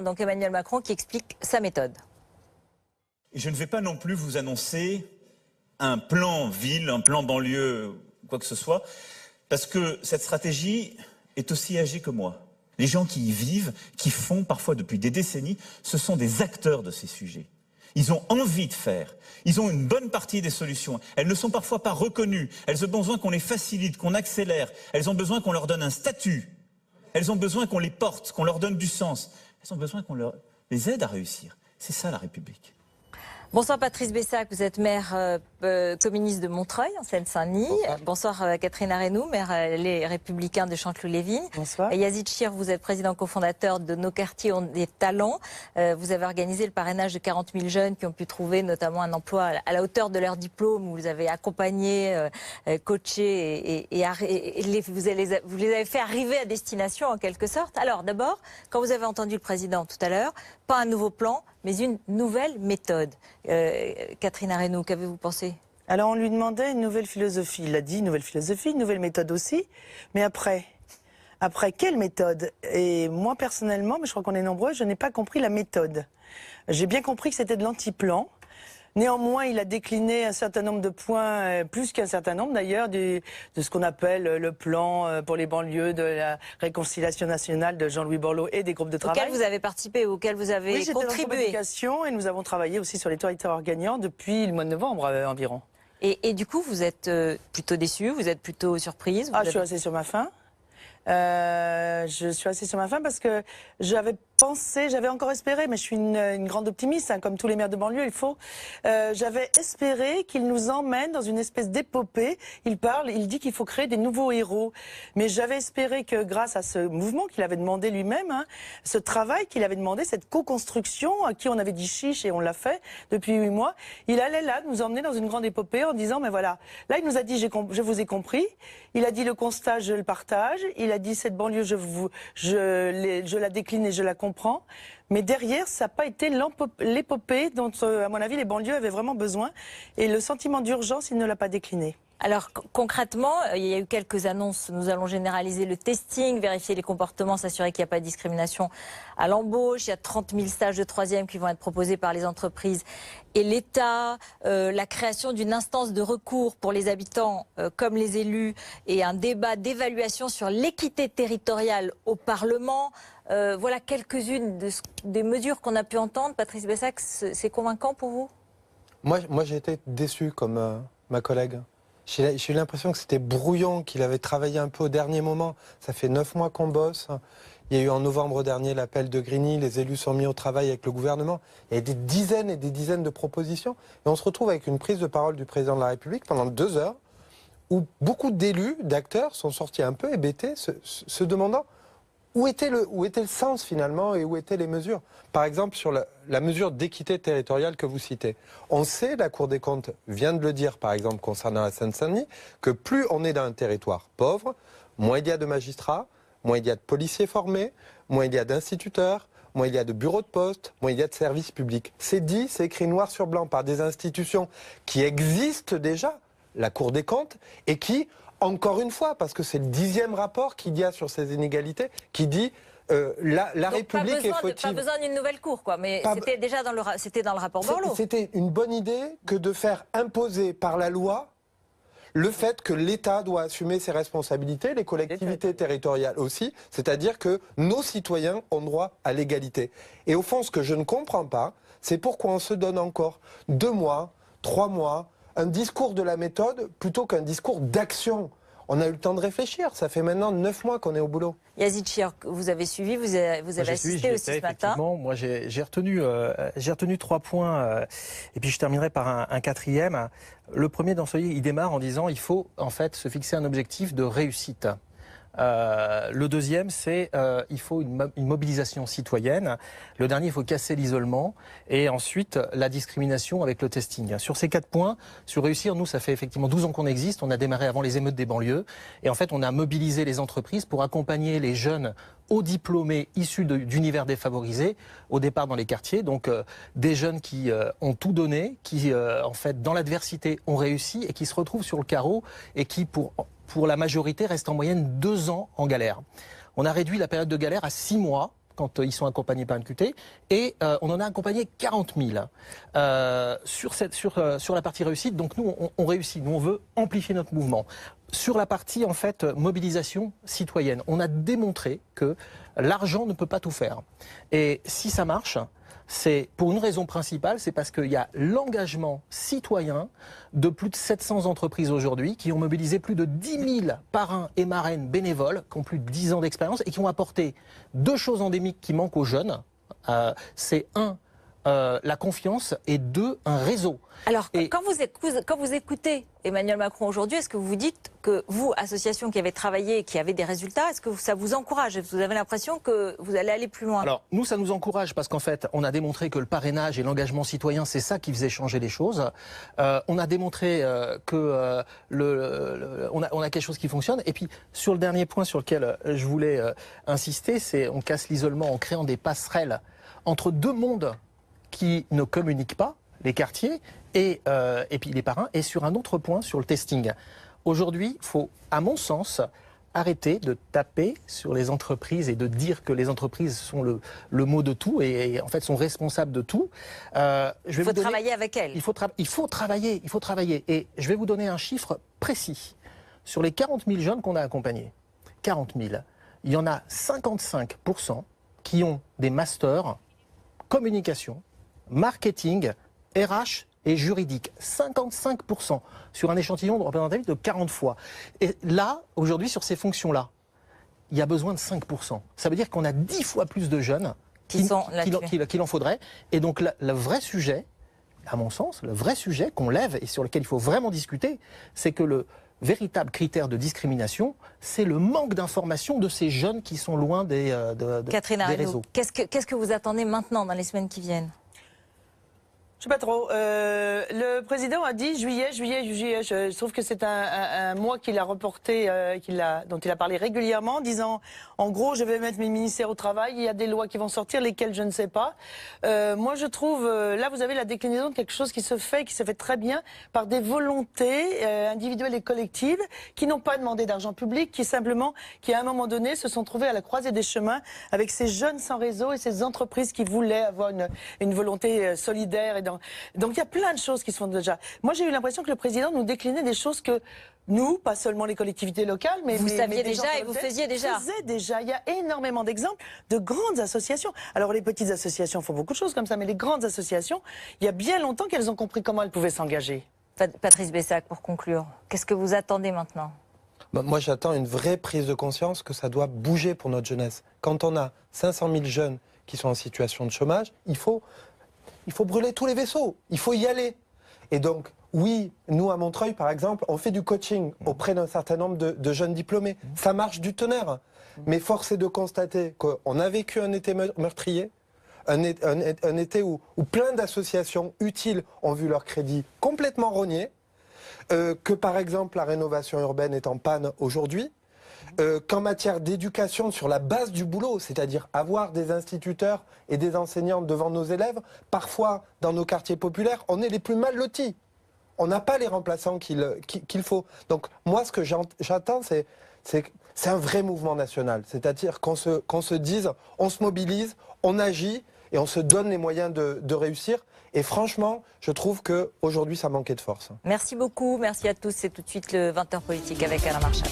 Donc Emmanuel Macron qui explique sa méthode. Et je ne vais pas non plus vous annoncer un plan ville, un plan banlieue, quoi que ce soit, parce que cette stratégie est aussi âgée que moi. Les gens qui y vivent, qui font parfois depuis des décennies, ce sont des acteurs de ces sujets. Ils ont envie de faire. Ils ont une bonne partie des solutions. Elles ne sont parfois pas reconnues. Elles ont besoin qu'on les facilite, qu'on accélère. Elles ont besoin qu'on leur donne un statut. Elles ont besoin qu'on les porte, qu'on leur donne du sens. Elles ont besoin qu'on les aide à réussir. C'est ça la République. Bonsoir Patrice Bessac, vous êtes maire communiste de Montreuil, en Seine-Saint-Denis. Bonsoir Catherine Arenou, maire Les Républicains de Chanteloup-les-Vignes. Bonsoir. Yazid Chir, vous êtes président cofondateur de Nos quartiers ont des talents. Vous avez organisé le parrainage de 40 000 jeunes qui ont pu trouver notamment un emploi à la hauteur de leur diplôme. Vous avez accompagné, coaché et vous les avez fait arriver à destination en quelque sorte. Alors d'abord, quand vous avez entendu le président tout à l'heure, pas un nouveau plan, mais une nouvelle méthode. Catherine Arenou, qu'avez-vous pensé? Alors on lui demandait une nouvelle philosophie. Il a dit une nouvelle philosophie, une nouvelle méthode aussi. Mais après quelle méthode? Et moi personnellement, mais je crois qu'on est nombreux, je n'ai pas compris la méthode. J'ai bien compris que c'était de l'anti-plan. Néanmoins, il a décliné un certain nombre de points, plus qu'un certain nombre d'ailleurs, de ce qu'on appelle le plan pour les banlieues, de la réconciliation nationale de Jean-Louis Borloo et des groupes de travail. Auquel vous avez participé, auquel vous avez oui, contribué. Oui, j'étais dans la communication et nous avons travaillé aussi sur les territoires gagnants depuis le mois de novembre environ. Et du coup, vous êtes plutôt déçu, vous êtes plutôt surprise? Je suis assez sur ma faim. Je suis assez sur ma faim parce que j'avais encore espéré, mais je suis une grande optimiste, hein, comme tous les maires de banlieue, j'avais espéré qu'il nous emmène dans une espèce d'épopée. Il dit qu'il faut créer des nouveaux héros. Mais j'avais espéré que grâce à ce mouvement qu'il avait demandé lui-même, hein, ce travail qu'il avait demandé, cette co-construction à qui on avait dit chiche et on l'a fait depuis 8 mois, il allait là nous emmener dans une grande épopée en disant, mais voilà, là il nous a dit, je vous ai compris. Il a dit le constat, je le partage. Il a dit cette banlieue, je la décline et je la comprends. Mais derrière, ça n'a pas été l'épopée dont, à mon avis, les banlieues avaient vraiment besoin. Et le sentiment d'urgence, il ne l'a pas décliné. Alors concrètement, il y a eu quelques annonces. Nous allons généraliser le testing, vérifier les comportements, s'assurer qu'il n'y a pas de discrimination à l'embauche. Il y a 30 000 stages de troisième qui vont être proposés par les entreprises et l'État. La création d'une instance de recours pour les habitants comme les élus et un débat d'évaluation sur l'équité territoriale au Parlement. Voilà quelques-unes des mesures qu'on a pu entendre. Patrice Bessac, c'est convaincant pour vous? Moi j'ai été déçu comme ma collègue. J'ai eu l'impression que c'était brouillon, qu'il avait travaillé un peu au dernier moment. Ça fait 9 mois qu'on bosse. Il y a eu en novembre dernier l'appel de Grigny, les élus sont mis au travail avec le gouvernement. Il y a des dizaines et des dizaines de propositions. Et on se retrouve avec une prise de parole du président de la République pendant 2 heures, où beaucoup d'élus, d'acteurs sont sortis un peu hébétés, se demandant où était le sens finalement et où étaient les mesures. Par exemple, sur la mesure d'équité territoriale que vous citez. On sait, la Cour des comptes vient de le dire, par exemple, concernant la Seine-Saint-Denis, que plus on est dans un territoire pauvre, moins il y a de magistrats, moins il y a de policiers formés, moins il y a d'instituteurs, moins il y a de bureaux de poste, moins il y a de services publics. C'est dit, c'est écrit noir sur blanc par des institutions qui existent déjà, la Cour des comptes, et qui, encore une fois, parce que c'est le 10e rapport qu'il y a sur ces inégalités, qui dit la République est fautive. Pas besoin d'une nouvelle cour, quoi. Mais c'était déjà dans le rapport Borloo. C'était une bonne idée que de faire imposer par la loi le fait que l'État doit assumer ses responsabilités, les collectivités territoriales aussi, c'est-à-dire que nos citoyens ont droit à l'égalité. Et au fond, ce que je ne comprends pas, c'est pourquoi on se donne encore 2 mois, 3 mois, un discours de la méthode plutôt qu'un discours d'action. On a eu le temps de réfléchir, ça fait maintenant 9 mois qu'on est au boulot. Yazid Chir, vous avez suivi, vous avez assisté aussi ce matin. Moi j'ai retenu 3 points et puis je terminerai par un 4e. Le premier dans celui, il démarre en disant il faut en fait se fixer un objectif de réussite. Le deuxième, c'est il faut une mobilisation citoyenne. Le dernier, il faut casser l'isolement. Et ensuite, la discrimination avec le testing. Sur ces 4 points, sur réussir, nous, ça fait effectivement 12 ans qu'on existe. On a démarré avant les émeutes des banlieues. Et en fait, on a mobilisé les entreprises pour accompagner les jeunes hauts diplômés issus d'univers défavorisés au départ dans les quartiers. Donc des jeunes qui ont tout donné, qui en fait dans l'adversité ont réussi et qui se retrouvent sur le carreau et qui pour la majorité restent en moyenne 2 ans en galère. On a réduit la période de galère à 6 mois quand ils sont accompagnés par une QT, et on en a accompagné 40 000 sur la partie réussite. Donc nous, on réussit, nous on veut amplifier notre mouvement. Sur la partie en fait mobilisation citoyenne, on a démontré que l'argent ne peut pas tout faire. Et si ça marche, c'est pour une raison principale, c'est parce qu'il y a l'engagement citoyen de plus de 700 entreprises aujourd'hui qui ont mobilisé plus de 10 000 parrains et marraines bénévoles qui ont plus de 10 ans d'expérience et qui ont apporté deux choses endémiques qui manquent aux jeunes. C'est un, la confiance, et deux, un réseau. Alors, quand vous écoutez Emmanuel Macron aujourd'hui, est-ce que vous vous dites que vous, association qui avez travaillé et qui avez des résultats, est-ce que ça vous encourage? Vous avez l'impression que vous allez aller plus loin? Alors, nous, ça nous encourage parce qu'en fait, on a démontré que le parrainage et l'engagement citoyen, c'est ça qui faisait changer les choses. On a démontré que on a quelque chose qui fonctionne. Et puis, sur le dernier point sur lequel je voulais insister, c'est on casse l'isolement en créant des passerelles entre deux mondes qui ne communiquent pas, les quartiers et puis les parrains. Et sur un autre point, sur le testing. Aujourd'hui, il faut, à mon sens, arrêter de taper sur les entreprises et de dire que les entreprises sont le mot de tout et en fait sont responsables de tout. Il faut travailler avec elles. Il faut travailler. Et je vais vous donner un chiffre précis. Sur les 40 000 jeunes qu'on a accompagnés, 40 000, il y en a 55% qui ont des masters communication, marketing, RH et juridique. 55% sur un échantillon de représentatif de 40 fois. Et là, aujourd'hui, sur ces fonctions-là, il y a besoin de 5%. Ça veut dire qu'on a 10 fois plus de jeunes qu'il en faudrait. Et donc, le vrai sujet, à mon sens, le vrai sujet qu'on lève et sur lequel il faut vraiment discuter, c'est que le véritable critère de discrimination, c'est le manque d'information de ces jeunes qui sont loin des réseaux. Qu'est-ce que vous attendez maintenant, dans les semaines qui viennent? Je sais pas trop. Le président a dit juillet. Je trouve que c'est un mois qu'il a reporté, dont il a parlé régulièrement, disant en gros je vais mettre mes ministères au travail. Il y a des lois qui vont sortir, lesquelles je ne sais pas. Moi je trouve là vous avez la déclinaison de quelque chose qui se fait très bien par des volontés individuelles et collectives qui n'ont pas demandé d'argent public, qui à un moment donné se sont trouvés à la croisée des chemins avec ces jeunes sans réseau et ces entreprises qui voulaient avoir une volonté solidaire. Donc il y a plein de choses qui se font déjà. Moi j'ai eu l'impression que le président nous déclinait des choses que nous, pas seulement les collectivités locales, mais vous saviez déjà et vous faisiez déjà. Il y a énormément d'exemples de grandes associations. Alors les petites associations font beaucoup de choses comme ça, mais les grandes associations, il y a bien longtemps qu'elles ont compris comment elles pouvaient s'engager. Patrice Bessac, pour conclure, qu'est-ce que vous attendez maintenant? Moi, j'attends une vraie prise de conscience que ça doit bouger pour notre jeunesse. Quand on a 500 000 jeunes qui sont en situation de chômage, il faut brûler tous les vaisseaux, il faut y aller. Et donc, oui, nous à Montreuil, par exemple, on fait du coaching auprès d'un certain nombre de jeunes diplômés. Ça marche du tonnerre. Mais force est de constater qu'on a vécu un été meurtrier, un été où plein d'associations utiles ont vu leur crédit complètement rogné, que par exemple la rénovation urbaine est en panne aujourd'hui, qu'en matière d'éducation sur la base du boulot, c'est-à-dire avoir des instituteurs et des enseignants devant nos élèves, parfois dans nos quartiers populaires, on est les plus mal lotis. On n'a pas les remplaçants qu'il faut. Donc moi, ce que j'attends, c'est un vrai mouvement national. C'est-à-dire qu'on se dise, on se mobilise, on agit et on se donne les moyens de réussir. Et franchement, je trouve qu'aujourd'hui, ça manquait de force. Merci beaucoup, merci à tous. C'est tout de suite le 20h politique avec Alain Marchal.